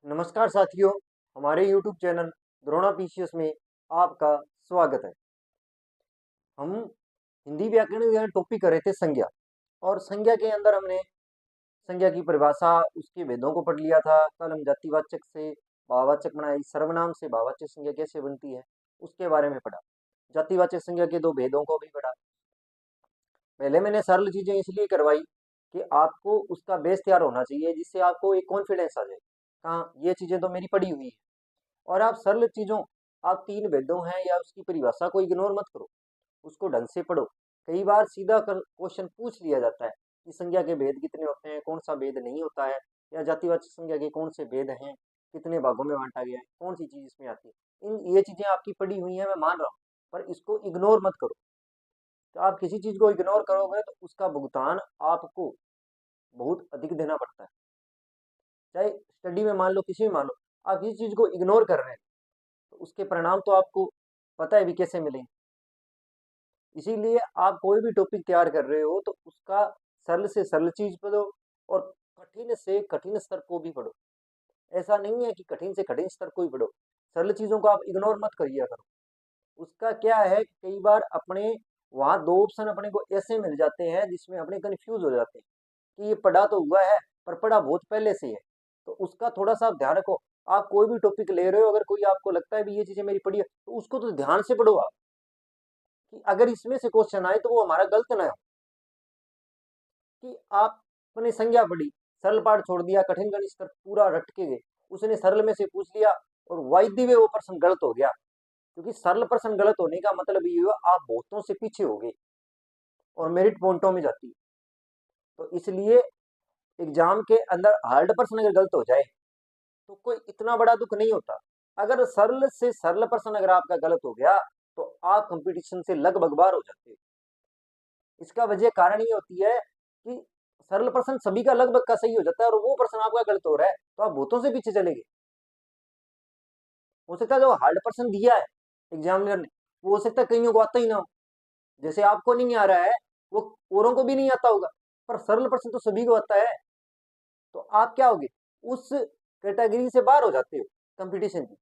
नमस्कार साथियों, हमारे YouTube चैनल द्रोणा पीसीएस में आपका स्वागत है। हम हिंदी व्याकरण का टॉपिक कर रहे थे संज्ञा, और संज्ञा के अंदर हमने संज्ञा की परिभाषा, उसके भेदों को पढ़ लिया था। कल हम जातिवाचक से भाववाचक बनाई, सर्वनाम से भाववाचक संज्ञा कैसे बनती है उसके बारे में पढ़ा। जातिवाचक संज्ञा के दो भेदों को भी पढ़ा। पहले मैंने सरल चीजें इसलिए करवाई कि आपको उसका बेस तैयार होना चाहिए, जिससे आपको एक कॉन्फिडेंस आ जाए। हाँ, ये चीजें तो मेरी पढ़ी हुई है। और आप सरल चीजों, आप तीन भेदों हैं या उसकी परिभाषा को इग्नोर मत करो, उसको ढंग से पढ़ो। कई बार सीधा क्वेश्चन पूछ लिया जाता है कि संज्ञा के भेद कितने होते हैं, कौन सा भेद नहीं होता है, या जातिवाचक संज्ञा के कौन से भेद हैं, कितने भागों में बांटा गया है, कौन सी चीज इसमें आती है। ये चीजें आपकी पढ़ी हुई हैं, मैं मान रहा हूँ, पर इसको इग्नोर मत करो। तो आप किसी चीज को इग्नोर करोगे तो उसका भुगतान आपको बहुत अधिक देना पड़ता है। चाहे स्टडी में मान लो, किसी में मान लो, आप किसी चीज को इग्नोर कर रहे हैं तो उसके परिणाम तो आपको पता है भी कैसे मिलेंगे। इसीलिए आप कोई भी टॉपिक तैयार कर रहे हो तो उसका सरल से सरल चीज पढ़ो और कठिन से कठिन स्तर को भी पढ़ो। ऐसा नहीं है कि कठिन से कठिन स्तर को ही पढ़ो, सरल चीजों को आप इग्नोर मत करिए करो। उसका क्या है, कई बार अपने वहाँ दो ऑप्शन अपने को ऐसे मिल जाते हैं जिसमें अपने कंफ्यूज हो जाते हैं कि ये पढ़ा तो हुआ है पर पढ़ा बहुत पहले से है। तो उसका थोड़ा सा आप ध्यान रखो। आप कोई भी टॉपिक ले रहे हो, अगर कोई आपको लगता है भी ये चीजें मेरी पढ़ी है, तो उसको तो ध्यान से पढ़ो आप, कि अगर इसमें से क्वेश्चन आए तो वो हमारा गलत ना हो। कि आपने संज्ञा पढ़ी, सरल पाठ छोड़ दिया, कठिन गणित स्तर पूरा रट के गए, उसने सरल में से पूछ लिया और वायदे में वो प्रश्न गलत हो गया। क्योंकि सरल प्रश्न गलत होने का मतलब ये हुआ आप बहुतों से पीछे हो गए और मेरिट पॉइंटों में जाती है। तो इसलिए एग्जाम के अंदर हार्ड प्रश्न अगर गलत हो जाए तो कोई इतना बड़ा दुख नहीं होता। अगर सरल से सरल प्रश्न अगर आपका गलत हो गया तो आप कंपटीशन से लगभग बाहर हो जाते हो। इसका वजह कारण ये होती है कि सरल प्रश्न सभी का लगभग का सही हो जाता है और वो प्रश्न आपका गलत हो रहा है तो आप बहुतों से पीछे चले गए। हो सकता है जो हार्ड प्रश्न दिया है एग्जामिनर ने, वो हो सकता है कईयों को आता ही ना हो। जैसे आपको नहीं आ रहा है वो औरों को भी नहीं आता होगा, पर सरल प्रश्न तो सभी को आता है। तो आप क्या होगे, उस कैटेगरी से बाहर हो जाते हो कंपटीशन की।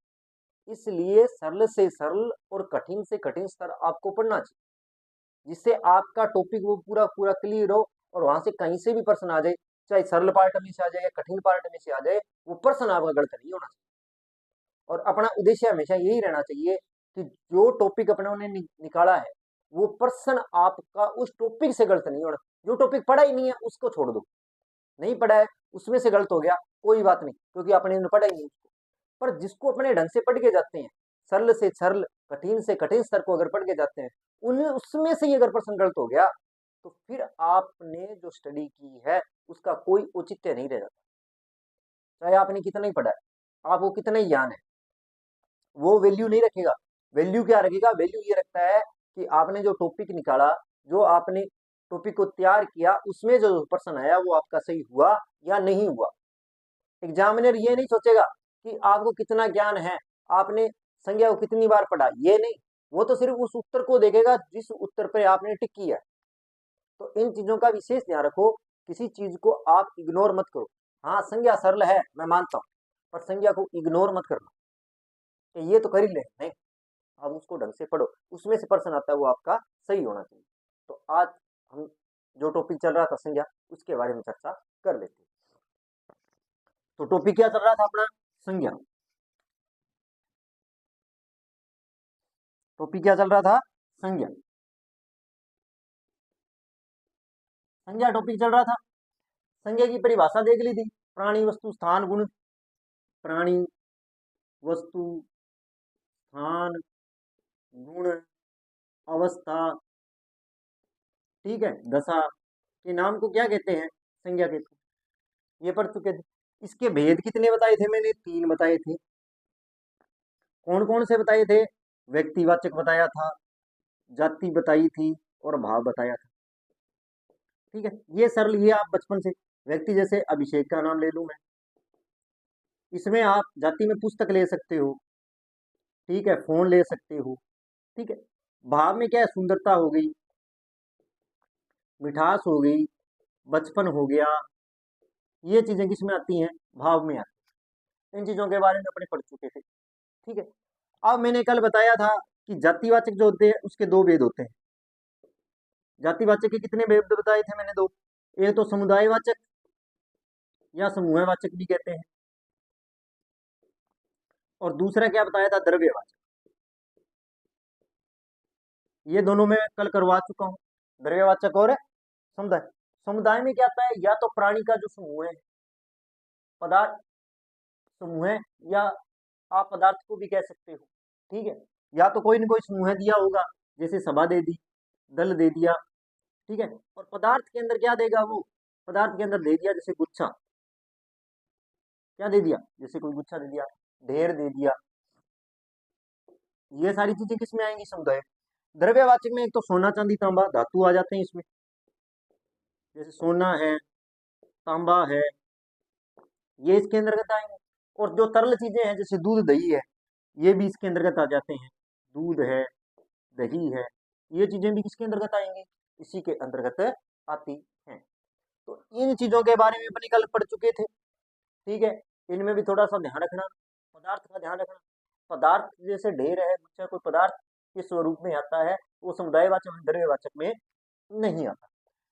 इसलिए सरल से सरल और कठिन से कठिन स्तर आपको पढ़ना चाहिए, जिससे आपका टॉपिक वो पूरा पूरा क्लियर हो और वहां से कहीं से भी प्रश्न आ जाए, चाहे सरल पार्ट में से आ जाए या कठिन पार्ट में से आ जाए, वो प्रश्न आपका गलत नहीं होना चाहिए। और अपना उद्देश्य हमेशा यही रहना चाहिए कि जो टॉपिक अपने ने निकाला है वो प्रश्न आपका उस टॉपिक से गलत नहीं होना। जो टॉपिक पढ़ा ही नहीं है उसको छोड़ दो, नहीं पढ़ा है उसमें से गलत हो गया कोई बात नहीं, क्योंकि अपने ने पढ़ा ही नहीं उसको। पर जिसको अपने ढंग से पढ़ के जाते हैं, सरल से सरल कठिन से कठिन स्तर को अगर पढ़ के जाते हैं, उनमें उसमें से ही अगर प्रश्न गलत हो गया तो फिर आपने जो स्टडी की है उसका कोई औचित्य नहीं रह जाता। चाहे आपने कितना ही पढ़ा है, आपको कितना ही ज्ञान है, वो वैल्यू नहीं रखेगा। वैल्यू क्या रखेगा, वैल्यू ये रखता है कि आपने जो टॉपिक निकाला, जो आपने टॉपिक को तैयार किया, उसमें जो प्रश्न आया वो आपका सही हुआ या नहीं हुआ। एग्जामिनर ये नहीं सोचेगा कि आपको कितना ज्ञान है, आपने संज्ञा को कितनी बार पढ़ा, ये नहीं। वो तो सिर्फ उस उत्तर को देखेगा जिस उत्तर पर आपने टिक किया है। तो इन चीजों का विशेष ध्यान रखो, किसी चीज को आप इग्नोर मत करो। हाँ, संज्ञा सरल है मैं मानता हूँ, पर संज्ञा को इग्नोर मत करना कि ये तो कर ही ले, नहीं। आप उसको ढंग से पढ़ो, उसमें से प्रश्न आता है वो आपका सही होना चाहिए। तो आज हम जो टॉपिक चल रहा था संज्ञा, उसके बारे में चर्चा कर लेते हैं। तो टॉपिक क्या चल रहा था अपना, संज्ञा। टॉपिक क्या चल रहा था, संज्ञा। संज्ञा टॉपिक चल रहा था। संज्ञा की परिभाषा देख ली थी, प्राणी वस्तु स्थान गुण। प्राणी वस्तु स्थान गुण अवस्था, ठीक है, दशा के नाम को क्या कहते हैं, संज्ञा कहते हैं। ये पढ़ चुके थे। इसके भेद कितने बताए थे मैंने, तीन बताए थे। कौन कौन से बताए थे, व्यक्तिवाचक बताया था, जाति बताई थी और भाव बताया था। ठीक है, ये सरल, ये आप बचपन से, व्यक्ति जैसे अभिषेक का नाम ले लूं मैं, इसमें आप जाति में पुस्तक ले सकते हो, ठीक है, फोन ले सकते हो, ठीक है। भाव में क्या है, सुंदरता हो गई, मिठास हो गई, बचपन हो गया, ये चीजें किसमें आती हैं, भाव में आती इन चीजों के बारे में अपने पढ़ चुके थे। ठीक है, अब मैंने कल बताया था कि जातिवाचक जो होते हैं उसके दो भेद होते हैं। जातिवाचक के कितने भेद बताए थे मैंने? दो। एक तो समुदायवाचक या समूहवाचक भी कहते हैं, और दूसरा क्या बताया था? द्रव्यवाचक। ये दोनों मैं कल करवा चुका हूँ, द्रव्यवाचक और समुदाय। समुदाय में क्या आता है? या तो प्राणी का जो समूह है, पदार्थ समूह है, या आप पदार्थ को भी कह सकते हो। ठीक है, या तो कोई न कोई समूह दिया होगा, जैसे सभा दे दी, दल दे दिया। ठीक है, और पदार्थ के अंदर क्या देगा? वो पदार्थ के अंदर दे दिया, जैसे गुच्छा, क्या दे दिया? जैसे कोई गुच्छा दे दिया, ढेर दे दिया। ये सारी चीजें किस में आएंगी? समुदाय। द्रव्यवाचक में एक तो सोना चांदी तांबा धातु आ जाते हैं इसमें, जैसे सोना है, तांबा है, ये इसके अंतर्गत आएंगे। और जो तरल चीजें हैं, जैसे दूध दही है, ये भी इसके अंतर्गत आ जाते हैं। दूध है, दही है, ये चीजें भी किसके अंतर्गत आएंगी? इसी के अंतर्गत आती हैं। तो इन चीजों के बारे में अपने कल पढ़ चुके थे। ठीक है, इनमें भी थोड़ा सा ध्यान रखना, पदार्थ का ध्यान रखना। पदार्थ जैसे ढेर है, बच्चा कोई पदार्थ किस स्वरूप में आता है, वो समुदायवाचक द्रव्यवाचक में नहीं आता।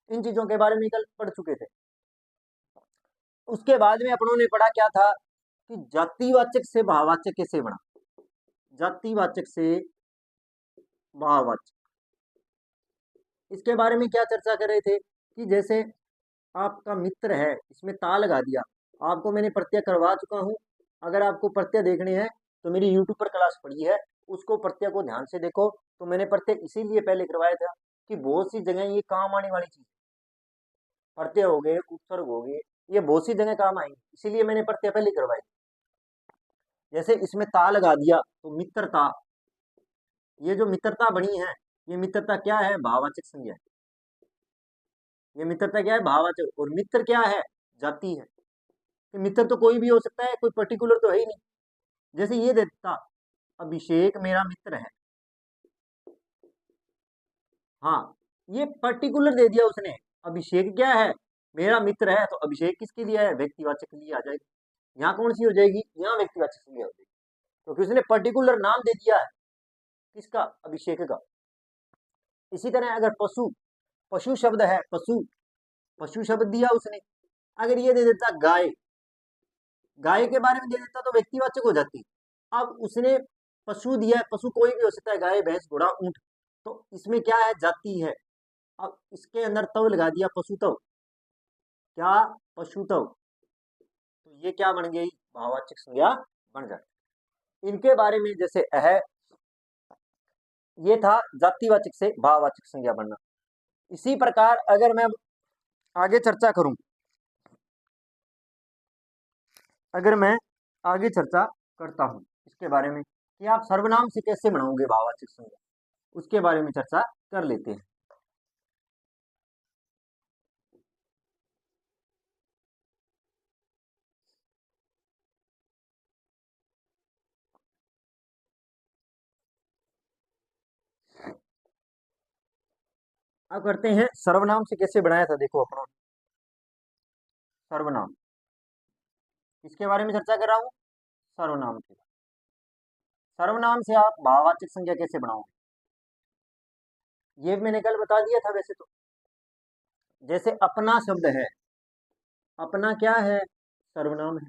इन चीजों के बारे में कल पढ़ चुके थे। उसके बाद में अपनों ने पढ़ा क्या था कि जातिवाचक से भाववाचक कैसे बना। जातिवाचक से भाववाचक, इसके बारे में क्या चर्चा कर रहे थे कि जैसे आपका मित्र है, इसमें ता लगा दिया। आपको मैंने प्रत्यय करवा चुका हूं, अगर आपको प्रत्यय देखने हैं तो मेरी यूट्यूब पर क्लास पड़ी है, उसको प्रत्यय को ध्यान से देखो। तो मैंने प्रत्यय इसीलिए पहले करवाया था कि बहुत सी जगह ये काम आने वाली चीज, प्रत्यय हो गए, उपसर्ग हो गए, ये बहुत सी जगह काम आएंगे, इसीलिए मैंने प्रत्यय पहले करवाए। जैसे इसमें ता लगा दिया तो मित्रता, ये जो मित्रता बनी है, ये मित्रता क्या है? भाववाचक संज्ञा है। ये मित्रता क्या है? भाववाचक। और मित्र क्या है? जाति है। कि मित्र तो कोई भी हो सकता है, कोई पर्टिकुलर तो है ही नहीं। जैसे ये देता, अभिषेक मेरा मित्र है, हाँ, ये पर्टिकुलर दे दिया उसने। अभिषेक क्या है? मेरा मित्र है, तो अभिषेक किसके लिए है? व्यक्तिवाचक के लिए आ जाएगी। यहाँ कौन सी हो जाएगी? यहाँ व्यक्तिवाचक संज्ञा हो जाएगी, क्योंकि उसने पर्टिकुलर नाम दे दिया है, किसका? अभिषेक का। इसी तरह अगर पशु, पशु शब्द है, पशु, पशु शब्द दिया उसने। अगर ये दे देता गाय, गाय के बारे में दे देता तो व्यक्तिवाचक हो जाती। अब उसने पशु दिया है, पशु कोई भी हो सकता है, गाय, भैंस, घोड़ा, ऊंट, तो इसमें क्या है? जाति है। अब इसके अंदर तव लगा दिया, पशुतव। क्या? पशुतव। तो ये क्या बन गई? भाववाचक संज्ञा बन जाती। इनके बारे में जैसे ये था जातिवाचक से भाववाचक संज्ञा बनना। इसी प्रकार अगर मैं आगे चर्चा करूं, अगर मैं आगे चर्चा करता हूं इसके बारे में कि आप सर्वनाम से कैसे बनाओगे भाववाचक संज्ञा, उसके बारे में चर्चा कर लेते हैं। अब करते हैं सर्वनाम से कैसे बनाया था। देखो अपना सर्वनाम, इसके बारे में चर्चा कर रहा हूं। सर्वनाम के, सर्वनाम से आप भाववाचक संज्ञा कैसे बनाओगे, ये मैंने कल बता दिया था वैसे तो। जैसे अपना शब्द है, अपना क्या है? सर्वनाम है।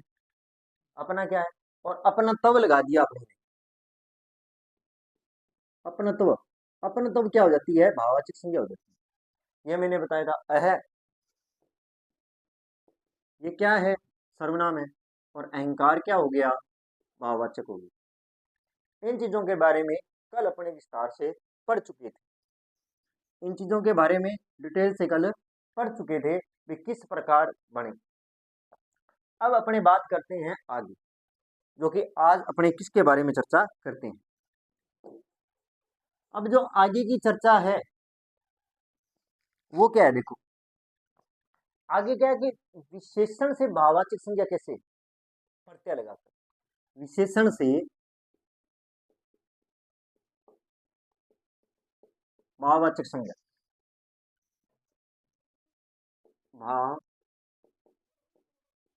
अपना क्या है? और अपनत्व लगा दिया आपने, अपनत्व। अपनत्व क्या हो जाती है? भाववाचक संज्ञा हो जाती है। ये मैंने बताया था। ये क्या है? सर्वनाम है। और अहंकार क्या हो गया? भाववाचक हो गया। इन चीजों के बारे में कल अपने विस्तार से पढ़ चुके थे। इन चीजों के बारे में डिटेल से कल पढ़ चुके थे, वे किस प्रकार बने। अब अपने बात करते हैं आगे, जो कि आज अपने किसके बारे में चर्चा करते हैं। अब जो आगे की चर्चा है वो क्या है? देखो आगे क्या है कि विशेषण से भाववाचक संज्ञा कैसे, प्रत्यय लगाकर विशेषण से भाववाचक संज्ञा,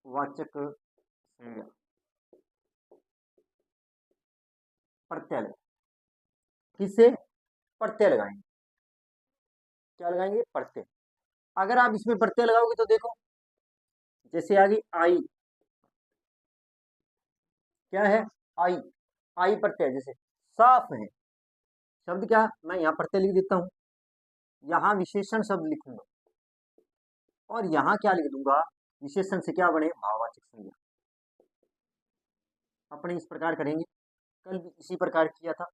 भाववाचक संज्ञा प्रत्यय लगाएंगे। किससे? प्रत्यय लगाएंगे। क्या लगाएंगे? प्रत्यय। अगर आप इसमें प्रत्यय लगाओगे तो देखो, जैसे आ गई आई, क्या है? आई। आई प्रत्यय, जैसे साफ है, शब्द क्या, मैं यहाँ प्रत्यय लिख देता हूं, यहाँ विशेषण शब्द लिखूंगा और यहाँ क्या लिख दूंगा? विशेषण से क्या बने? भाववाचक संज्ञा। अपने इस प्रकार करेंगे, कल भी इसी प्रकार किया था।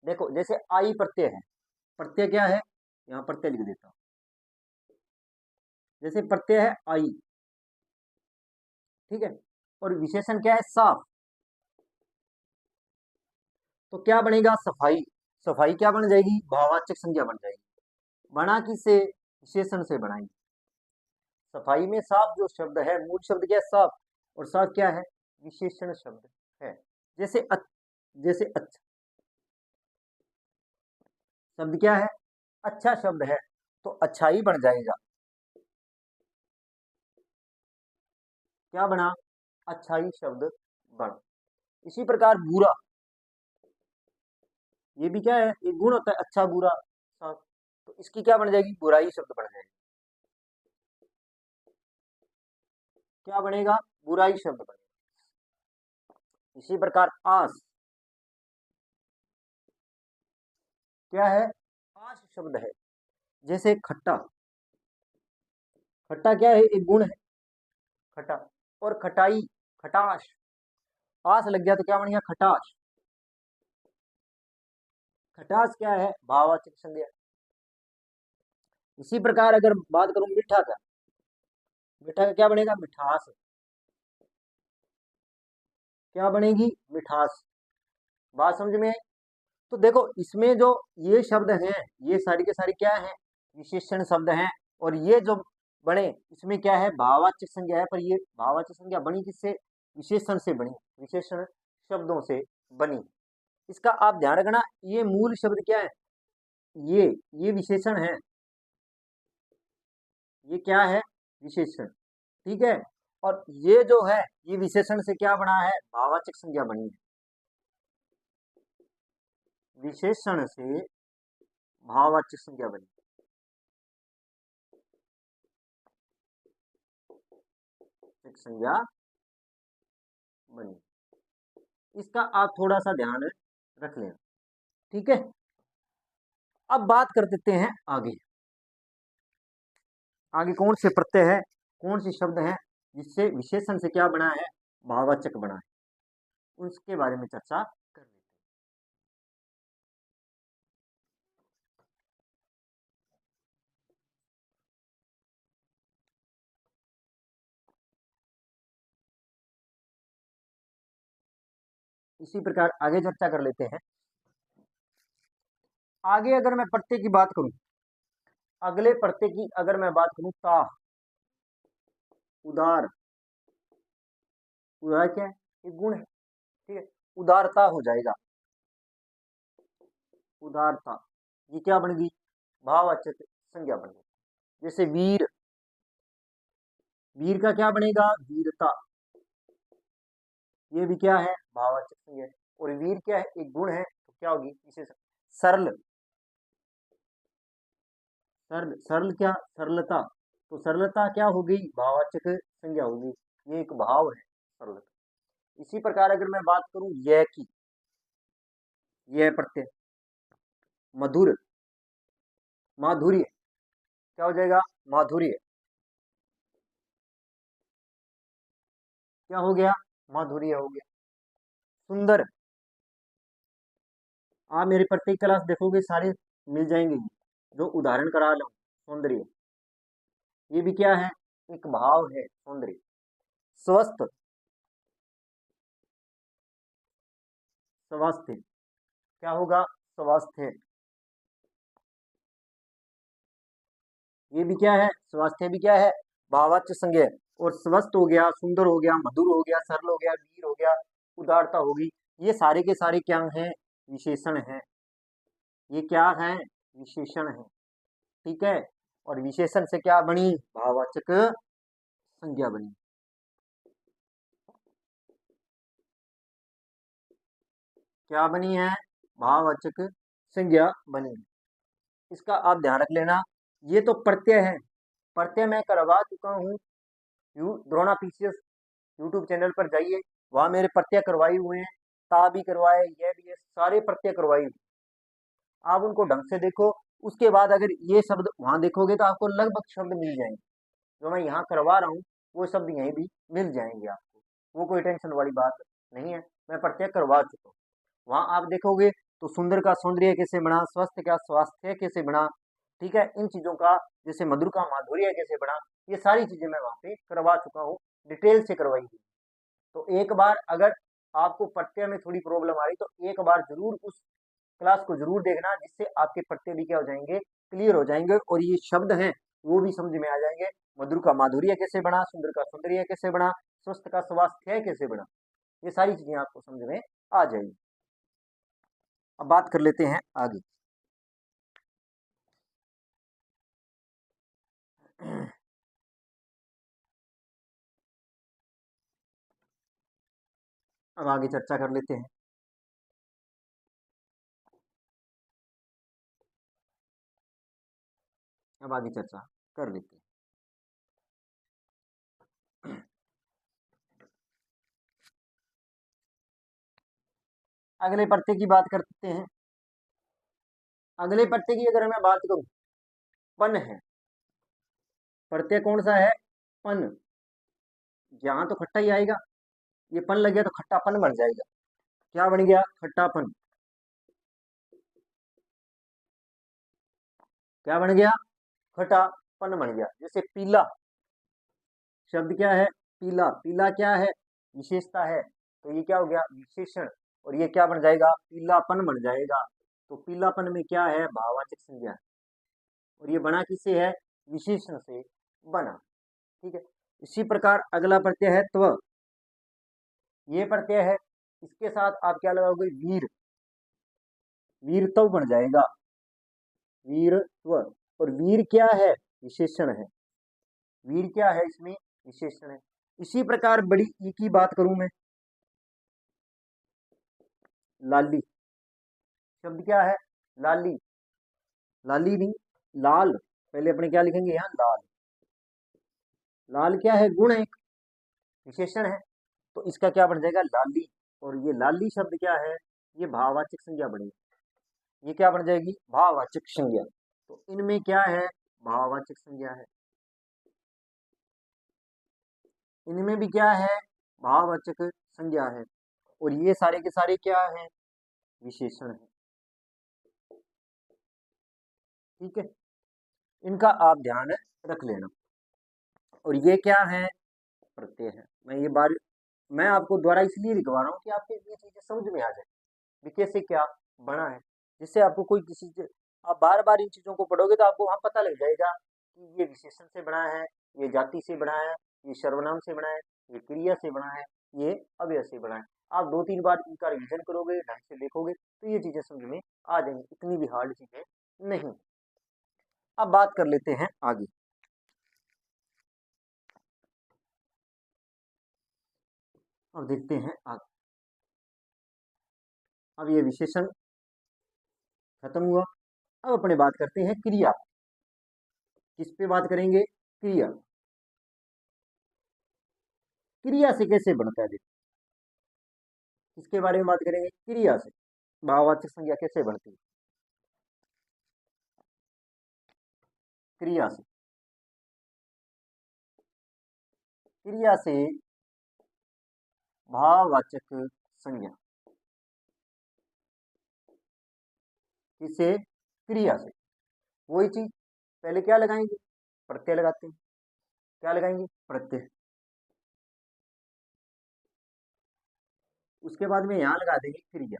देखो, जैसे आई प्रत्यय है, प्रत्यय क्या है? यहाँ प्रत्यय लिख देता हूं, जैसे प्रत्यय है आई, ठीक है, और विशेषण क्या है? साफ। तो क्या बनेगा? सफाई। सफाई क्या बन जाएगी? भाववाचक संज्ञा बन जाएगी। बना किससे? विशेषण से बनाएंगे। सफाई में साफ जो शब्द है, मूल शब्द क्या है? साफ, और साफ क्या है? विशेषण शब्द है। जैसे जैसे अच्छा शब्द क्या है? अच्छा शब्द है, तो अच्छाई बन जाएगा। क्या बना? अच्छाई शब्द बना। इसी प्रकार बुरा, ये भी क्या है? एक गुण होता है, अच्छा बुरा साफ, तो इसकी क्या बन जाएगी? बुराई शब्द बन जाएगी। क्या बनेगा? बुराई शब्द बनेगा। इसी प्रकार आस, क्या है? आस शब्द है। जैसे खट्टा, खट्टा क्या है? एक गुण है, खट्टा, और खटाई, खटाश, आस लग गया तो क्या बन गया? खटाश। खटास क्या है? भाववाचक संज्ञा। इसी प्रकार अगर बात करूं मीठा का, मीठा का क्या बनेगा? मिठास। क्या बनेगी? मिठास। बात समझ में आई? तो देखो, इसमें जो ये शब्द हैं, ये सारी के सारी क्या है? विशेषण शब्द हैं। और ये जो बने, इसमें क्या है? भाववाचक संज्ञा है, पर ये भाववाचक संज्ञा बनी किससे? विशेषण से बनी, विशेषण शब्दों से बनी। इसका आप ध्यान रखना, ये मूल शब्द क्या है? ये विशेषण है, ये क्या है? विशेषण, ठीक है। और ये जो है, ये विशेषण से क्या बना है? भाववाचक संज्ञा बनी है। विशेषण से भाववाचक संज्ञा बनी, संज्ञा बनी। इसका आप थोड़ा सा ध्यान रख लेना, ठीक है। अब बात कर देते हैं आगे। आगे कौन से प्रत्यय है, कौन से शब्द हैं जिससे विशेषण से क्या बना है? भाववाचक बना है, उसके बारे में चर्चा कर लेते हैं। इसी प्रकार आगे चर्चा कर लेते हैं। आगे अगर मैं प्रत्यय की बात करूं, अगले प्रत्यय की अगर मैं बात करूं, ता, उदार। उदार क्या है? एक गुण है, ठीक है, उदारता हो जाएगा। उदारता, ये क्या बन गई? भाववाचक संज्ञा बन गई। जैसे वीर, वीर का क्या बनेगा? वीरता, ये भी क्या है? भाववाचक संज्ञा है। और वीर क्या है? एक गुण है, तो क्या होगी? विशेषण। सरल, सरल, सरल क्या? सरलता, तो सरलता क्या हो गई? भाववाचक संज्ञा होगी। ये एक भाव है, सरलता। इसी प्रकार अगर मैं बात करूं यह की, यह प्रत्यय, मधुर, माधुर्य, क्या हो जाएगा? माधुर्य, क्या हो गया? माधुर्य हो गया। सुंदर, आप मेरी प्रत्येक क्लास देखोगे सारे मिल जाएंगे, जो उदाहरण करा लो। सौंदर्य, ये भी क्या है? एक भाव है, सौंदर्य। स्वस्थ, स्वास्थ्य, क्या होगा? स्वास्थ्य, ये भी क्या है? स्वास्थ्य भी क्या है? भाववाचक संज्ञा है। और स्वस्थ हो गया, सुंदर हो गया, मधुर हो गया, सरल हो गया, वीर हो गया, उदारता होगी, ये सारे के सारे क्या हैं? विशेषण हैं। ये क्या है? विशेषण है, ठीक है। और विशेषण से क्या बनी? भाववाचक संज्ञा बनी। क्या बनी है? भाववाचक संज्ञा बनी है। इसका आप ध्यान रख लेना। ये तो प्रत्यय है, प्रत्यय मैं करवा चुका हूँ। द्रोणा पीसीएस यूट्यूब चैनल पर जाइए, वहां मेरे प्रत्यय करवाए हुए हैं, ता भी करवाए, यह भी है, सारे प्रत्यय करवाए हुए। आप उनको ढंग से देखो। उसके बाद अगर ये शब्द वहां देखोगे तो आपको लगभग शब्द मिल जाएंगे। जो मैं यहाँ करवा रहा हूँ वो शब्द यहीं भी मिल जाएंगे आपको, वो कोई टेंशन वाली बात नहीं है। मैं प्रत्यय करवा चुका हूँ। वहां आप देखोगे तो सुंदर का सौंदर्य कैसे बना, स्वस्थ का स्वास्थ्य कैसे बना, ठीक है, इन चीजों का, जैसे मधुर का माधुर्य कैसे बना, ये सारी चीजें मैं वहां पे करवा चुका हूँ, डिटेल से करवाई हुई। तो एक बार अगर आपको प्रत्यय में थोड़ी प्रॉब्लम आ रही तो एक बार जरूर उस क्लास को जरूर देखना, जिससे आपके प्रत्यय भी क्या हो जाएंगे, क्लियर हो जाएंगे, और ये शब्द हैं वो भी समझ में आ जाएंगे। मधुर का माधुर्य कैसे बना, सुंदर का सौंदर्य कैसे बना, स्वस्थ का स्वास्थ्य कैसे बना, ये सारी चीजें आपको समझ में आ जाएंगी। अब बात कर लेते हैं आगे। अब आगे चर्चा कर लेते हैं। अब आगे चर्चा कर लेते हैं। अगले प्रत्यय की बात करते हैं। अगले प्रत्यय की अगर मैं बात करूं, पन है। प्रत्यय कौन सा है? पन। यहाँ तो खट्टा ही आएगा, ये पन लग गया तो खट्टापन बन जाएगा। क्या बन गया? खट्टापन। क्या बन गया? खट्टापन बन गया। जैसे पीला, शब्द क्या है? पीला। पीला क्या है? विशेषता है, तो ये क्या हो गया? विशेषण। और ये क्या बन जाएगा? पीलापन बन जाएगा। तो पीलापन में क्या है? भाववाचक संज्ञा है। और ये बना किससे है? विशेषण से बना। ठीक है। इसी प्रकार अगला प्रत्यय है त्व। ये प्रत्यय है, इसके साथ आप क्या लगाओगे? वीर। वीरत्व बन जाएगा, वीरत्व। और वीर क्या है? विशेषण है। वीर क्या है? इसमें विशेषण है। इसी प्रकार बड़ी ई की बात करूं मैं, लाली। शब्द क्या है? लाली। लाली नहीं, लाल। पहले अपने क्या लिखेंगे यहाँ? लाल। लाल क्या है? गुण है, एक विशेषण है। तो इसका क्या बन जाएगा? लाली। और ये लाली शब्द क्या है? ये भाववाचक संज्ञा बनेगी। ये क्या बन जाएगी? भाववाचक संज्ञा। तो इनमें क्या है? भाववाचक संज्ञा है। इनमें भी क्या है? भाववाचक संज्ञा है। और ये सारे के सारे क्या है? विशेषण है। ठीक है, इनका आप ध्यान रख लेना। और ये क्या है? प्रत्यय है। मैं आपको द्वारा इसलिए लिखवा रहा हूँ कि आपको ये चीजें समझ में आ जाए भी कैसे क्या बना है, जिससे आपको कोई किसी आप बार बार इन चीजों को पढ़ोगे तो आपको वहां पता लग जाएगा कि ये विशेषण से बना है, ये जाति से बना है, ये सर्वनाम से बना है, ये क्रिया से बना है, ये अव्यय से बना है। आप दो तीन बार इनका रिवीजन करोगे, ढंग से देखोगे तो ये चीजें समझ में आ जाएंगी। इतनी भी हार्ड चीजें नहीं। अब बात कर लेते हैं आगे। अब देखते हैं आगे। अब ये विशेषण खत्म हुआ। अब अपने बात करते हैं क्रिया। किस पे बात करेंगे? क्रिया। क्रिया से कैसे बनता है? देखो, किसके बारे में बात करेंगे? क्रिया से। भाववाचक संज्ञा कैसे बनती है? क्रिया से। क्रिया से भाववाचक संज्ञा। किसे? क्रिया से। वही चीज, पहले क्या लगाएंगे? प्रत्यय लगाते हैं। क्या लगाएंगे? प्रत्यय। उसके बाद में यहां लगा देंगे क्रिया।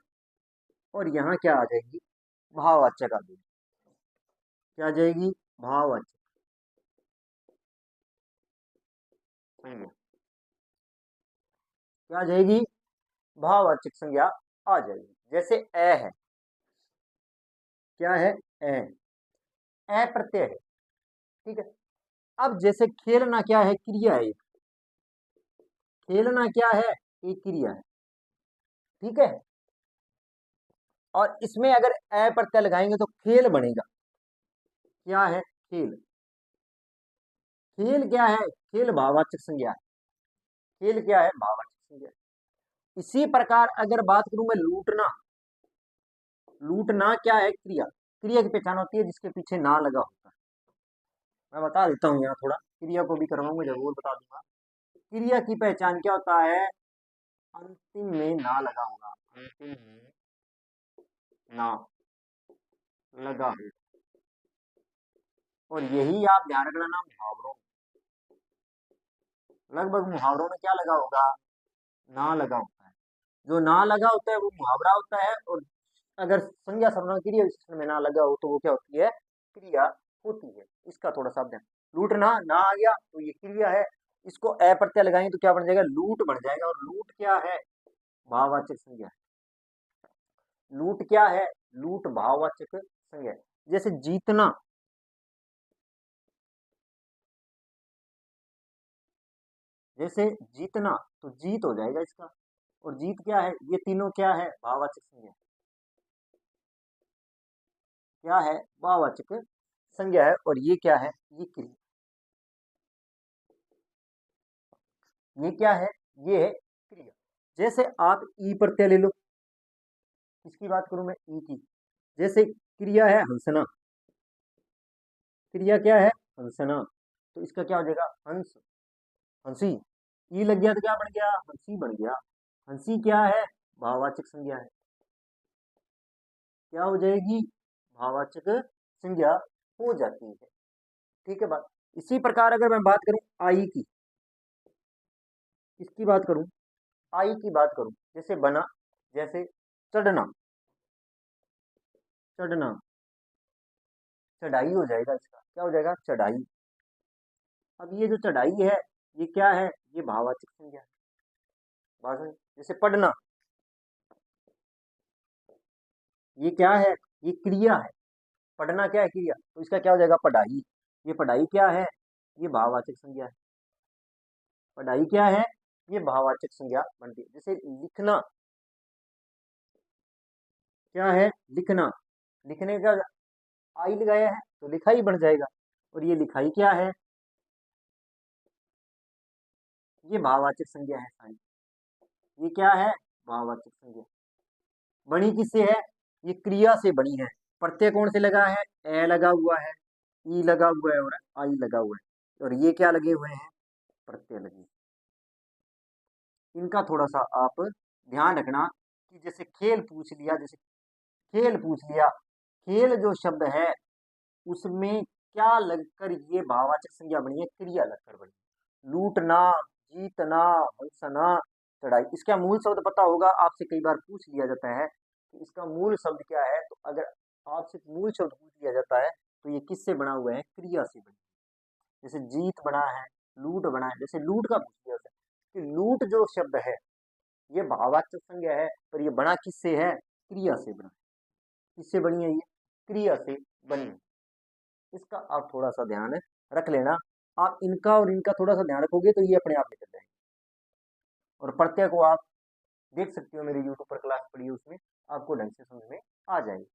और यहाँ क्या आ जाएगी? भाववाचक आ जाएगी। क्या आ जाएगी? भाववाचक संज्ञा। क्या आ जाएगी? भाववाचक संज्ञा आ जाएगी। जैसे ए है। क्या है? ए। ए प्रत्यय है। ठीक है। अब जैसे खेलना क्या है? क्रिया है। खेलना क्या है? एक क्रिया है। ठीक है। और इसमें अगर ए प्रत्यय लगाएंगे तो खेल बनेगा। क्या है? खेल। खेल क्या है? खेल भाववाचक संज्ञा है। खेल क्या है? भाववाचक संज्ञा। इसी प्रकार अगर बात करूं मैं लूटना, लूटना क्या है? क्रिया। क्रिया की पहचान होती है जिसके पीछे ना लगा होता है। मैं बता देता हूँ यहाँ थोड़ा, क्रिया को भी करवाऊंगा, जरूर बता दूंगा। क्रिया की पहचान क्या होता है? अंतिम में ना लगा होगा, अंतिम में ना लगा हो। और यही आप ध्यान रखना ना, मुहावरों, लगभग मुहावरों में क्या लगा होगा? ना लगा होता है। जो ना लगा होता है वो मुहावरा होता है, और अगर संज्ञा सर्वनाम क्रिया विशेषण में ना लगा हो तो वो क्या होती है? क्रिया होती है। इसका थोड़ा सा ध्यान। लूटना ना आ गया तो ये क्रिया है। इसको ए प्रत्यय लगाएंगे तो क्या बन जाएगा? लूट बन जाएगा। और लूट क्या है? भाववाचक संज्ञा है। लूट क्या है? लूट भाववाचक संज्ञा है। जैसे जीतना, जैसे जीतना तो जीत हो जाएगा इसका। और जीत क्या है? ये तीनों क्या है? भाववाचक संज्ञा। क्या है? भाववाचक संज्ञा है। और ये क्या है? ये क्रिया। ये क्या है? ये है क्रिया। जैसे आप ई प्रत्यय ले लो, किसकी बात करूं मैं? ई की। जैसे क्रिया है हंसना, क्रिया क्या है? हंसना। तो इसका क्या हो जाएगा? हंस, हंसी। ई लग गया तो क्या बन गया? हंसी बन गया। हंसी क्या है? भाववाचक संज्ञा है। क्या हो जाएगी? भाववाचक संज्ञा हो जाती है। ठीक है बात। इसी प्रकार अगर मैं बात करूं आई की, किसकी बात करूं? आई की बात करूं। जैसे बना, जैसे चढ़ना, चढ़ना, चढ़ाई हो जाएगा इसका। क्या हो जाएगा? चढ़ाई। अब ये जो चढ़ाई है, ये क्या है? ये भाववाचक संज्ञा है। बात है। जैसे पढ़ना, ये क्या है? ये क्रिया है। पढ़ना क्या है? क्रिया। तो इसका क्या हो जाएगा? पढ़ाई। ये पढ़ाई क्या है? ये भाववाचक संज्ञा है। पढ़ाई क्या है? ये भाववाचक संज्ञा बनती है। जैसे लिखना, क्या है? लिखना। लिखने का आई लगाया है तो लिखाई बन जाएगा। और ये लिखाई क्या है? ये भाववाचक संज्ञा है सारी। ये क्या है? भाववाचक संज्ञा। बनी किससे है? ये क्रिया से बनी है। प्रत्यय कौन से लगा है? ए लगा हुआ है, ई लगा हुआ है और आई लगा हुआ है। और ये क्या लगे हुए हैं? प्रत्यय लगे। इनका थोड़ा सा आप ध्यान रखना कि जैसे खेल पूछ लिया, जैसे खेल पूछ लिया, खेल जो शब्द है उसमें क्या लगकर ये भाववाचक संज्ञा बनी है? क्रिया लगकर बनी है। लूटना, जीतना, हंसना, चढ़ाई। इसका मूल शब्द पता होगा, आपसे कई बार पूछ लिया जाता है कि इसका मूल शब्द क्या है। तो अगर आपसे मूल शब्द पूछ लिया जाता है तो ये किससे बना हुआ है? क्रिया से बना। जैसे जीत बना है, लूट बना है। जैसे लूट का पूछ लिया जाता है कि लूट जो शब्द है ये भाववाचक संज्ञा है, पर ये बना किससे है? क्रिया से बना। किससे बनी है? ये क्रिया से बनी है। इसका आप थोड़ा सा ध्यान रख लेना। आप इनका और इनका थोड़ा सा ध्यान रखोगे तो ये अपने आप निकल जाएंगे। और प्रत्यय को आप देख सकते हो, मेरी यूट्यूब पर क्लास पड़ी है, उसमें आपको ढंग से समझ में आ जाएगी।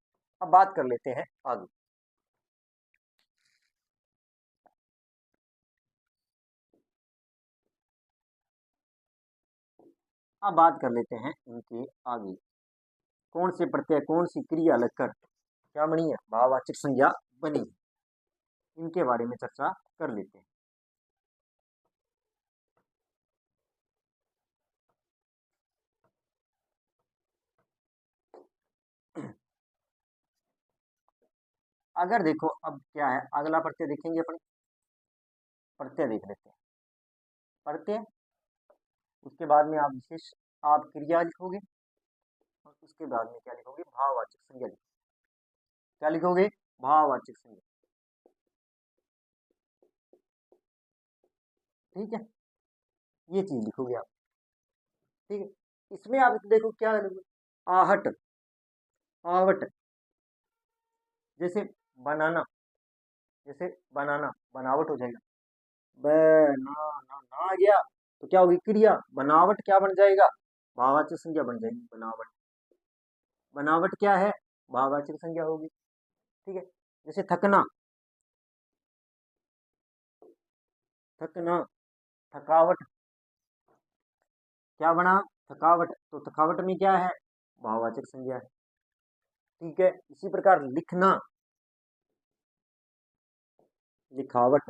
अब बात कर लेते हैं आगे। अब बात कर लेते हैं इनके आगे। कौन से प्रत्यय, कौन सी क्रिया लगकर क्या बनी है? भाववाचक संज्ञा बनी है। इनके बारे में चर्चा कर लेते हैं। अगर देखो अब क्या है, अगला प्रत्यय देखेंगे अपन। प्रत्यय देख लेते हैं। प्रत्यय, उसके बाद में आप विशेष, आप क्रिया लिखोगे। और उसके बाद में क्या लिखोगे? भाववाचक संज्ञा लिखोगे। क्या लिखोगे? भाववाचक संज्ञा। ठीक है, ये चीज लिखोगे आप। ठीक है, इसमें आप देखो क्या लिखोगे? आहट, आवट। जैसे बनाना, जैसे बनाना, बनावट हो जाएगा। ना आ गया तो क्या होगी? क्रिया। बनावट क्या बन जाएगा? भाववाचक संज्ञा बन जाएगी, बनावट। बनावट क्या है, भाववाचक संज्ञा होगी। ठीक है, जैसे थकना, थकना, थकावट, क्या बना, थकावट, तो थकावट में क्या है, भाववाचक संज्ञा है। ठीक है, इसी प्रकार लिखना, लिखावट,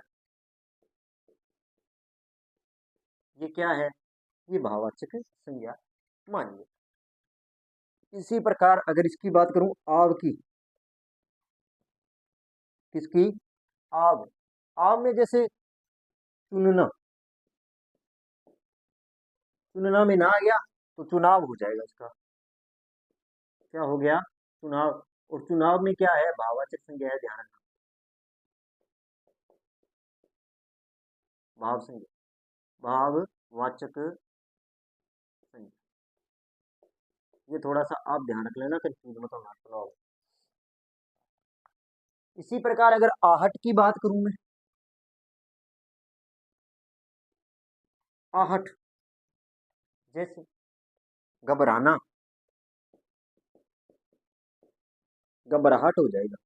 ये क्या है, ये भाववाचक संज्ञा मानिए। इसी प्रकार अगर इसकी बात करूं आव की, किसकी, आव, आव में जैसे चुनना, चुनना में ना आ गया तो चुनाव हो जाएगा इसका, क्या हो गया, चुनाव। और चुनाव में क्या है, भाववाचक संज्ञा है, ध्यान रखना, भाव संज्ञा, भाववाचक संज्ञा, ये थोड़ा सा आप ध्यान रख लेना, कंफ्यूज मत होना चुनाव। इसी प्रकार अगर आहट की बात करूं मैं, आहट, जैसे घबराना, घबराहट हो जाएगा,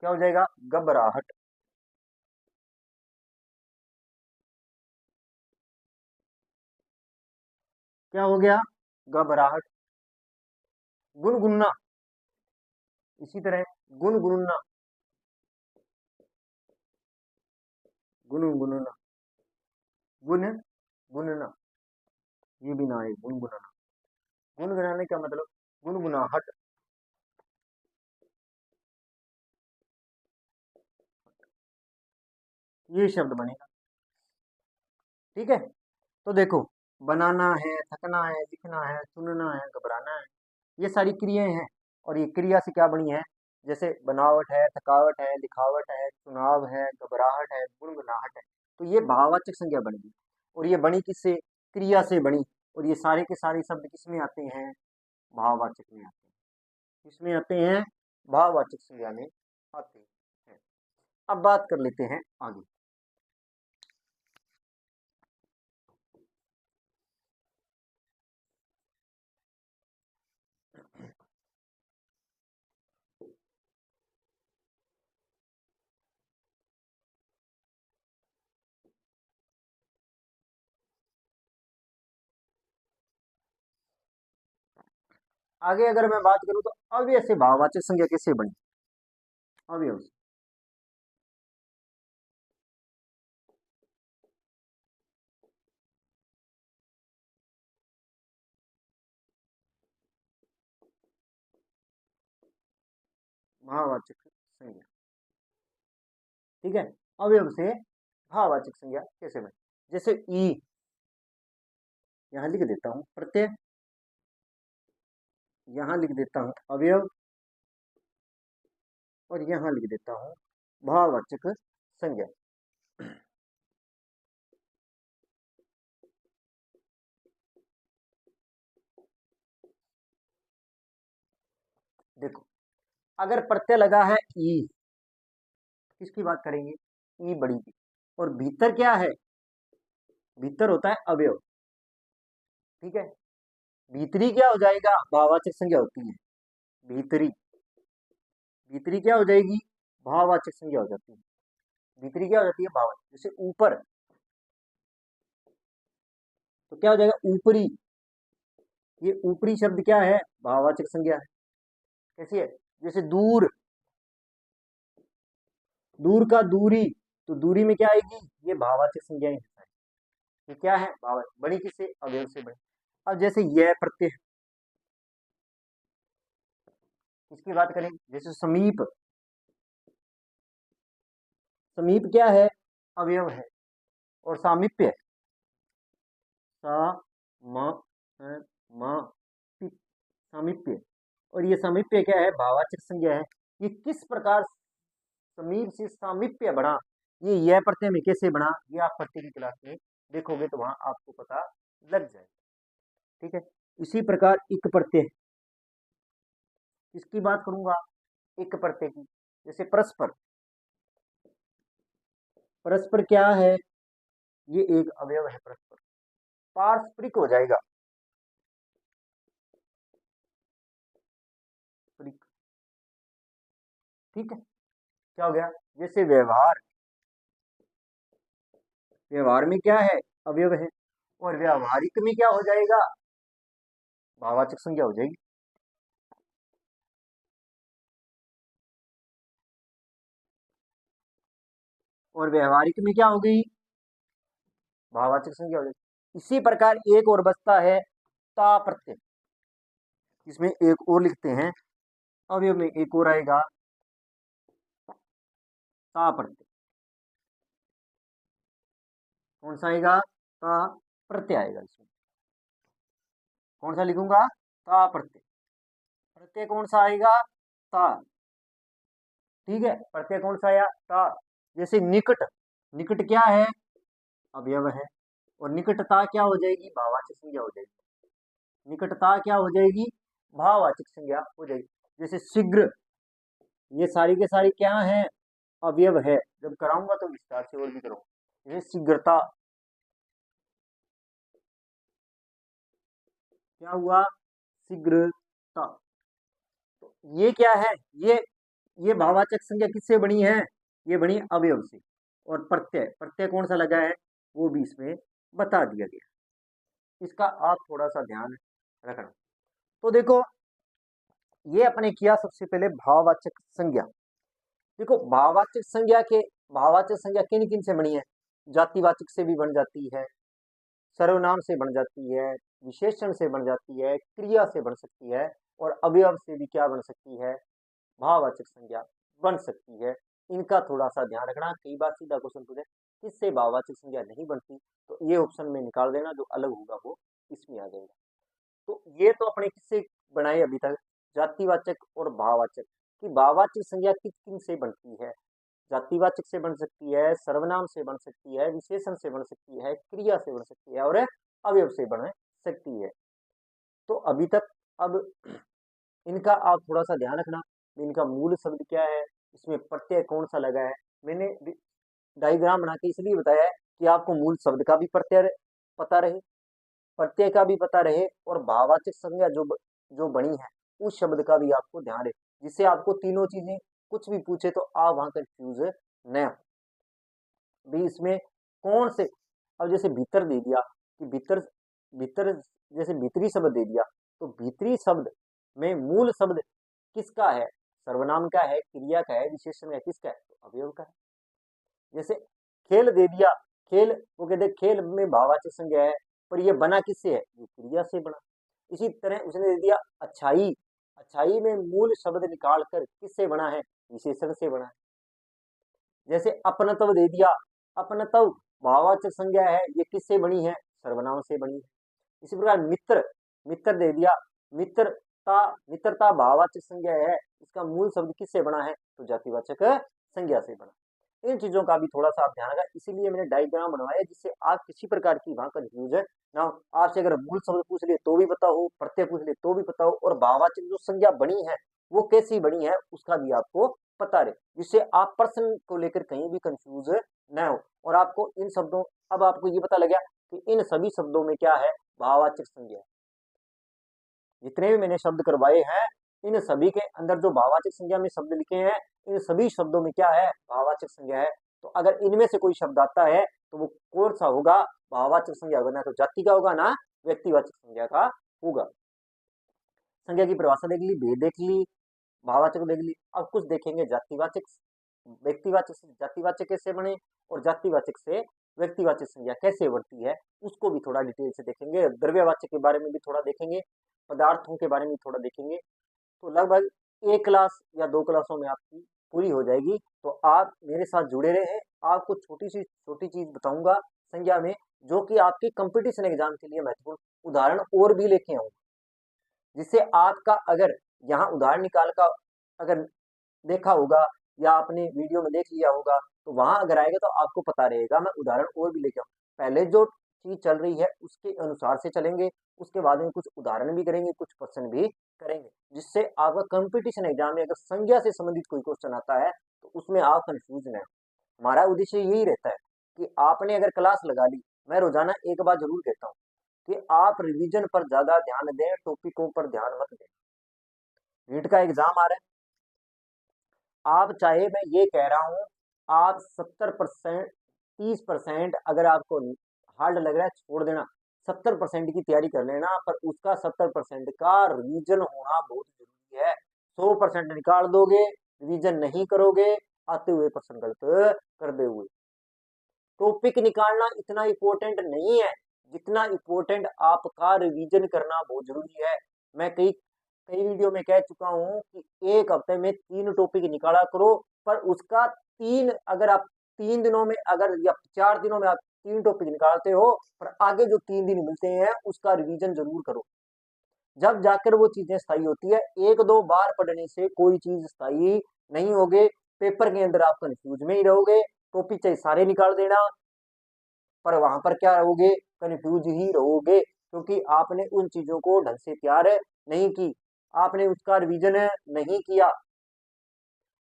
क्या हो जाएगा, घबराहट। क्या हो गया, घबराहट। गुनगुनना, इसी तरह गुनगुनना, गुनगुनना, गुन गुनना, ये भी ना है, गुनगुनाना, गुनगुनाने का मतलब गुनगुनाहट, ये शब्द बनेगा। ठीक है, तो देखो, बनाना है, थकना है, लिखना है, चुनना है, घबराना है, ये सारी क्रियाएं हैं। और ये क्रिया से क्या बनी है, जैसे बनावट है, थकावट है, लिखावट है, चुनाव है, घबराहट है, गुनगुनाहट है, तो ये भाववाचक संज्ञा बन गई। और ये बनी किससे, क्रिया से बनी। और ये सारे के सारे शब्द किसमें आते हैं, भाववाचक में आते हैं, किसमें आते हैं, भाववाचक संज्ञा में आते हैं। अब बात कर लेते हैं आगे। आगे अगर मैं बात करूं तो अव्यय से भाववाचक संज्ञा कैसे बनी, अवयव से, भाववाचक संज्ञा। ठीक है, अवयव से भाववाचक संज्ञा कैसे बनी, जैसे ई, यहां लिख देता हूं प्रत्यय, यहां लिख देता हूं अवयव, और यहां लिख देता हूं भाववाचक संज्ञा। देखो, अगर प्रत्यय लगा है ई, किसकी बात करेंगे, ई बड़ी की, और भीतर क्या है, भीतर होता है अवयव। ठीक है, भीतरी क्या हो जाएगा, भाववाचक संज्ञा होती है, भीतरी, भीतरी क्या हो जाएगी, भाववाचक संज्ञा हो जाती है, भीतरी क्या हो जाती है, भाववाचक। जैसे ऊपर, तो क्या हो जाएगा, ऊपरी, ये ऊपरी शब्द क्या है, भाववाचक संज्ञा है। कैसी है, जैसे दूर, दूर का दूरी, तो दूरी में क्या आएगी, ये भाववाचक संज्ञा है, ये क्या है, भाववाचक, बड़ी किससे, अवयव से बड़ी। अब जैसे यह प्रत्यय, इसकी बात करें, जैसे समीप, समीप क्या है, अवयव है। और सामीप्य, सा म म पि- सामीप्य, और ये सामीप्य क्या है, भाववाचक संज्ञा है। ये किस प्रकार समीप से सामीप्य बना, ये यह प्रत्यय में कैसे बना, ये आप प्रत्यय की क्लास में देखोगे तो वहां आपको पता लग जाएगा। ठीक है, इसी प्रकार इक प्रत्यय, इसकी बात करूंगा, इक प्रत्यय की, जैसे परस्पर, परस्पर क्या है, ये एक अवयव है परस्पर, पारस्परिक हो जाएगा, ठीक है, क्या हो गया? जैसे व्यवहार, व्यवहार में क्या है? अवयव है। और व्यावहारिक में क्या हो जाएगा? भाववाचक संज्ञा हो जाएगी। और व्यवहारिक में क्या हो गई? भाववाचक संज्ञा हो जाएगी। इसी प्रकार एक और बचता है ता प्रत्यय। इसमें एक और लिखते हैं, अवयव में एक और आएगा ता प्रत्यय। कौन सा आएगा? ता प्रत्यय आएगा। इसमें कौन सा लिखूंगा? ता प्रत्यय। प्रत्यय कौन सा आएगा? ता। ठीक है, प्रत्यय कौन सा आया? ता। जैसे निकट, निकट क्या है? अवयव है। और निकटता क्या हो जाएगी? भाववाचक संज्ञा हो जाएगी। निकटता क्या हो जाएगी? भाववाचक संज्ञा हो जाएगी। जैसे शीघ्र, ये सारी के सारी क्या है? अवयव है। जब कराऊंगा तो विस्तार से और भी करूंगा। जैसे शीघ्रता, क्या हुआ? शीघ्रता। तो ये क्या है? ये भाववाचक संज्ञा किससे बनी है? ये बनी अवयव से। और प्रत्यय, प्रत्यय कौन सा लगा है? वो भी इसमें बता दिया गया। इसका आप थोड़ा सा ध्यान रखना। तो देखो, ये अपने किया सबसे पहले भाववाचक संज्ञा। देखो, भाववाचक संज्ञा किन किन से बनी है? जातिवाचक से भी बन जाती है, सर्वनाम से बन जाती है, विशेषण से बन जाती है, क्रिया से बन सकती है, और अवयव से भी क्या बन सकती है? भाववाचक संज्ञा बन सकती है। इनका थोड़ा सा ध्यान रखना। कई बार सीधा क्वेश्चन पूछे किससे भाववाचक संज्ञा नहीं बनती, तो ये ऑप्शन में निकाल देना, जो अलग होगा वो इसमें आ जाएगा। तो ये तो अपने किससे बनाए अभी तक? जातिवाचक और भाववाचक। कि भाववाचक संज्ञा किन किन से बनती है? जातिवाचक से बन सकती है, सर्वनाम से बन सकती है, विशेषण से बन सकती है, क्रिया से बन सकती है, और अवयव से बन सकती है। तो अभी तक, अब इनका आप थोड़ा सा ध्यान रखना। इनका मूल शब्द क्या है, इसमें प्रत्यय कौन सा लगा है। मैंने डायग्राम बना के इसलिए बताया है कि आपको मूल शब्द का भी प्रत्यय पता रहे, प्रत्यय का भी पता रहे, और भाववाचक संज्ञा जो बनी है उस शब्द का भी आपको ध्यान रहे, जिससे आपको तीनों चीजें कुछ भी पूछे तो आप वहां कंफ्यूज न हो। भी इसमें कौन से, अब जैसे भीतर दे दिया कि भीतर, भीतर जैसे भीतरी शब्द दे दिया, तो भीतरी शब्द में मूल शब्द किसका है? सर्वनाम का है, क्रिया का है, विशेषण का, किसका है? तो अवयव का है। जैसे खेल दे दिया, खेल, वो कहते हैं खेल में भाववाचक संज्ञा है, पर ये बना किससे है? ये क्रिया से बना। इसी तरह उसने दे दिया अच्छाई, अच्छाई में मूल शब्द निकाल कर किससे बना है? विशेषण से बना है। जैसे अपनत्व दे दिया, अपनत्व भाववाचक संज्ञा है, ये किससे बनी है? सर्वनाम से बनी है। इसी प्रकार मित्र, मित्र दे दिया, मित्रता, मित्रता भाववाचक संज्ञा है, इसका मूल शब्द किससे बना है? तो जातिवाचक संज्ञा से बना। इन चीजों का भी थोड़ा सा आप ध्यान रखा, इसीलिए मैंने डायग्राम बनवाया, जिससे आप किसी प्रकार की वहां कंफ्यूज ना हो। आपसे अगर मूल शब्द पूछ ले तो भी पता हो, प्रत्यय पूछ ले तो भी पता हो, और भाववाचक जो संज्ञा बनी है वो कैसी बनी है उसका भी आपको पता रहे, जिससे आप प्रश्न को लेकर कहीं भी कंफ्यूज न हो। और आपको इन शब्दों, अब आपको ये पता लग गया कि इन सभी शब्दों में क्या है? भाववाचक संज्ञा। जितने भी मैंने शब्द करवाए हैं, इन सभी के अंदर जो भाववाचक संज्ञा में शब्द लिखे हैं, इन सभी शब्दों में क्या है? भाववाचक संज्ञा है। तो अगर इनमें से कोई शब्द आता है तो वो कौन सा होगा? भाववाचक संज्ञा होगा, ना तो जाति का होगा, ना व्यक्तिवाचक संज्ञा का होगा। संज्ञा की परिभाषा देख ली, भेद देख ली, भाववाचक देख ली। अब कुछ देखेंगे जातिवाचक, व्यक्तिवाचक से जातिवाचक कैसे बने, और जातिवाचक से व्यक्तिवाचक संज्ञा कैसे बढ़ती है, उसको भी थोड़ा डिटेल से देखेंगे। द्रव्यवाचक के बारे में भी थोड़ा देखेंगे, पदार्थों के बारे में थोड़ा देखेंगे। तो लगभग एक क्लास या दो क्लासों में आपकी पूरी हो जाएगी। तो आप मेरे साथ जुड़े रहे, आपको छोटी चीज बताऊंगा संज्ञा में, जो कि आपकी कंपटीशन एग्जाम के लिए महत्वपूर्ण उदाहरण और भी लेके आऊंगा, जिससे आपका, अगर यहाँ उदाहरण निकाल का अगर देखा होगा या आपने वीडियो में देख लिया होगा, तो वहां अगर आएगा तो आपको पता रहेगा। मैं उदाहरण और भी लेके आऊँ, पहले जो चीज चल रही है उसके अनुसार से चलेंगे, उसके बाद में कुछ उदाहरण भी करेंगे, कुछ प्रश्न भी करेंगे, जिससे आपका कंपटीशन एग्जाम में अगर संज्ञा से संबंधित कोई क्वेश्चन आता है तो उसमें आप कंफ्यूज न हो। हमारा उद्देश्य यही रहता है कि आपने अगर क्लास लगा ली, मैं रोजाना एक बार जरूर कहता हूँ कि आप रिवीजन पर ज्यादा ध्यान दें, टॉपिकों पर ध्यान मत दें। नीट का एग्जाम आ रहा है, आप चाहे, मैं ये कह रहा हूं, आप 70%, 30% अगर आपको हार्ड लग रहा है छोड़ देना, 70% की तैयारी कर लेना, पर उसका 70% का रिवीजन होना बहुत जरूरी है। 100% निकाल दोगे, रिवीजन नहीं करोगे, आते हुए प्रश्न गलत कर दे हुए। टॉपिक निकालना इतना इम्पोर्टेंट नहीं है जितना इम्पोर्टेंट आपका रिवीजन करना बहुत जरूरी है। मैं कई कई वीडियो में कह चुका हूं कि एक हफ्ते में 3 टॉपिक निकाला करो, पर उसका अगर आप 3 दिनों में, अगर या 4 दिनों में आप 3 टॉपिक निकालते हो, पर आगे जो 3 दिन मिलते हैं उसका रिवीजन जरूर करो, जब जाकर वो चीजें स्थायी होती है। एक दो बार पढ़ने से कोई चीज स्थायी नहीं होगे, पेपर के अंदर आप कंफ्यूज में ही रहोगे। टॉपिक चाहे सारे निकाल देना, पर वहां पर क्या रहोगे, कंफ्यूज ही रहोगे, क्योंकि आपने उन चीजों को ढंग से तैयार नहीं की, आपने उसका रिवीजन नहीं किया।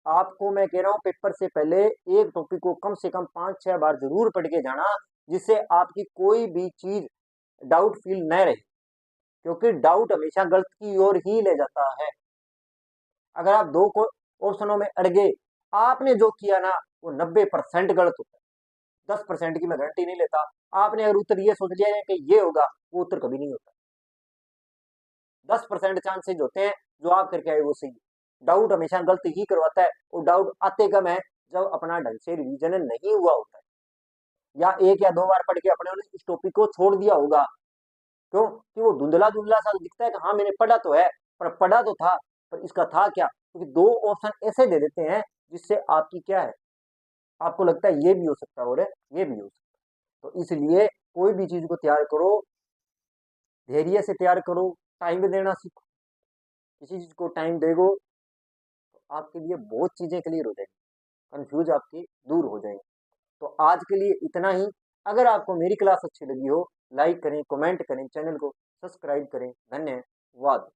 आपको मैं कह रहा हूं, पेपर से पहले एक टॉपिक को कम से कम 5-6 बार जरूर पढ़ के जाना, जिससे आपकी कोई भी चीज डाउट फील न रहे, क्योंकि डाउट हमेशा गलत की ओर ही ले जाता है। अगर आप दो को ऑप्शनों में अड़ गए, आपने जो किया ना वो 90% गलत होता है। 10% की मैं गारंटी नहीं लेता। आपने अगर उत्तर ये सोच लिया है कि ये होगा, वो उत्तर कभी नहीं होता। 10% चांसेज होते हैं जो आप करके आए वो सही है। डाउट हमेशा गलत ही करवाता है, और डाउट आते कब है, जब अपना ढंग से रिवीजन नहीं हुआ होता है, या एक या दो बार पढ़ के अपने इस टॉपिक को छोड़ दिया होगा। क्यों कि वो धुंधला धुंधला सा दिखता है कि हाँ मैंने पढ़ा तो है, पर पढ़ा तो था, पर इसका था क्या, क्योंकि दो ऑप्शन ऐसे दे देते हैं जिससे आपकी क्या है, आपको लगता है ये भी हो सकता है और ये भी हो सकता है। तो इसलिए कोई भी चीज को तैयार करो, धैर्य से तैयार करो, टाइम देना सीखो। किसी चीज को टाइम देगो तो आपके लिए बहुत चीजें क्लियर हो जाएंगी, कंफ्यूज आपकी दूर हो जाएंगे। तो आज के लिए इतना ही। अगर आपको मेरी क्लास अच्छी लगी हो, लाइक करें, कमेंट करें, चैनल को सब्सक्राइब करें। धन्यवाद।